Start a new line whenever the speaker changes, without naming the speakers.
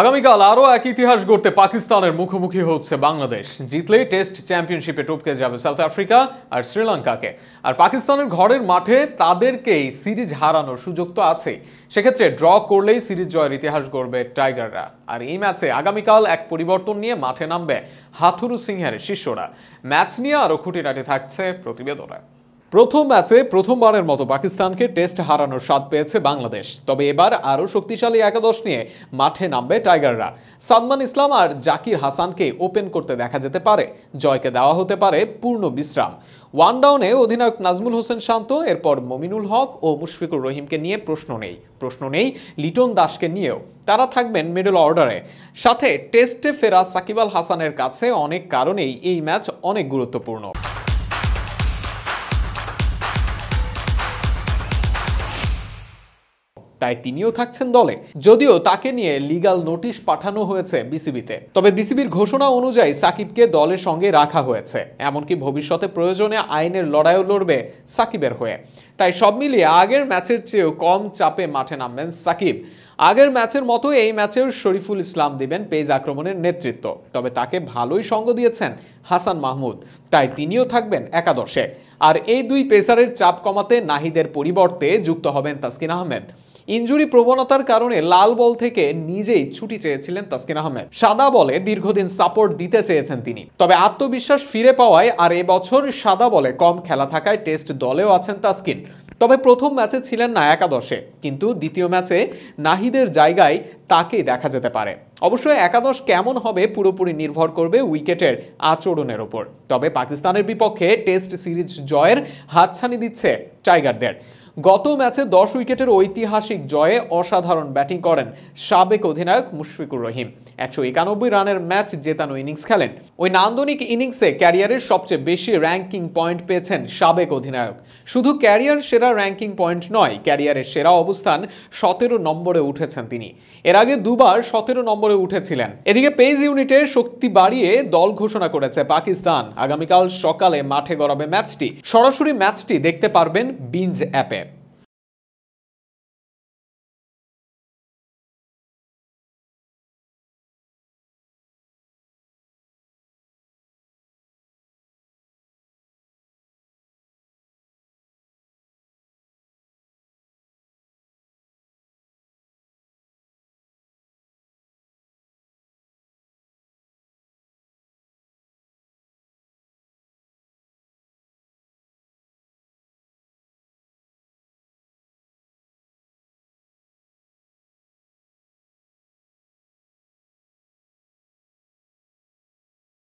আগামীকাল আরও এক ইতিহাস গড়তে পাকিস্তানের মুখোমুখি হচ্ছে বাংলাদেশ। জিতলে টেস্ট চ্যাম্পিয়নশিপে টপকে যাবে সাউথ আফ্রিকা আর শ্রীলঙ্কাকে। আর পাকিস্তানের ঘরের মাঠে তাদেরকেই সিরিজ হারানোর সুযোগ তো আছেই। সেক্ষেত্রে ড্র করলেই সিরিজ জয়ের ইতিহাস গড়বে টাইগাররা। আর এই ম্যাচে আগামীকাল এক পরিবর্তন নিয়ে মাঠে নামবে হাথুরু সিংহের শিষ্যরা। ম্যাচ নিয়ে আরও খুঁটিনাটি থাকছে প্রতিবেদনে। প্রথম ম্যাচে প্রথমবারের মতো পাকিস্তানকে টেস্ট হারানোর স্বাদ পেয়েছে বাংলাদেশ। তবে এবার আরও শক্তিশালী একাদশ নিয়ে মাঠে নামবে টাইগাররা। সালমান ইসলাম আর জাকির হাসানকে ওপেন করতে দেখা যেতে পারে। জয়কে দেওয়া হতে পারে পূর্ণ বিশ্রাম। ওয়ান ডাউনে অধিনায়ক নাজমুল হোসেন শান্ত, এরপর মমিনুল হক ও মুশফিকুর রহিমকে নিয়ে প্রশ্ন নেই লিটন দাসকে নিয়েও। তারা থাকবেন মিডল অর্ডারে। সাথে টেস্টে ফেরা সাকিব আল হাসানের কাছে অনেক কারণেই এই ম্যাচ অনেক গুরুত্বপূর্ণ। তাই তিনিও থাকছেন দলে, যদিও তাকে নিয়ে লিগ্যাল নোটিশ পাঠানো হয়েছে বিসিবিতে। তবে বিসিবির ঘোষণা অনুযায়ী সাকিবকে দলের সঙ্গে রাখা হয়েছে। এমনকি ভবিষ্যতে প্রয়োজনে আইনের লড়াইও লড়বে সাকিবের হয়ে। তাই সব মিলিয়ে আগের ম্যাচের চেয়েও কম চাপে মাঠে নামবেন সাকিব। আগের ম্যাচের মতো এই ম্যাচেও শরীফুল ইসলাম দিবেন পেজ আক্রমণের নেতৃত্ব। তবে তাকে ভালোই সঙ্গ দিয়েছেন হাসান মাহমুদ, তাই তিনিও থাকবেন একাদশে। আর এই দুই পেসারের চাপ কমাতে নাহিদের পরিবর্তে যুক্ত হবেন তাসকিন আহমেদ। ইনজুরি প্রবণতার কারণে লাল বল থেকে নিজেই ছুটি চেয়েছিলেন তাসকিন আহমেদ। সাদা বলে দীর্ঘদিন সাপোর্ট দিতে চেয়েছেন তিনি। তবে আত্মবিশ্বাস ফিরে পাওয়ায় আর এবছর সাদা বলে কম খেলা থাকায় টেস্ট দলেও আছেন তাসকিন। তবে প্রথম ম্যাচে ছিলেন না একাদশে, কিন্তু দ্বিতীয় ম্যাচে নাহিদের জায়গায় তাকেই দেখা যেতে পারে। অবশ্যই একাদশ কেমন হবে পুরোপুরি নির্ভর করবে উইকেটের আচরণের উপর। তবে পাকিস্তানের বিপক্ষে টেস্ট সিরিজ জয়ের হাতছানি দিচ্ছে টাইগারদের। গত ম্যাচে 10 উইকেটের ঐতিহাসিক জয়ে অসাধারণ ব্যাটিং করেন সাবেক অধিনায়ক মুশফিকুর রহিম। 191 রানের ম্যাচ জেতানো ইনিংস খেলেন। ওই নান্দনিক ইনিংসে ক্যারিয়ারের সবচেয়ে বেশি র্যাঙ্কিং পয়েন্ট পেয়েছেন সাবেক অধিনায়ক। শুধু ক্যারিয়ার সেরা র্যাঙ্কিং পয়েন্ট নয়, ক্যারিয়ারের সেরা অবস্থান 17 নম্বরে উঠেছেন তিনি। এর আগে দুবার 17 নম্বরে উঠেছিলেন। এদিকে পেস ইউনিটে শক্তি বাড়িয়ে দল ঘোষণা করেছে পাকিস্তান। আগামীকাল সকালে মাঠে গড়াবে ম্যাচটি। সরাসরি ম্যাচটি দেখতে পারবেন বিঞ্জ অ্যাপে।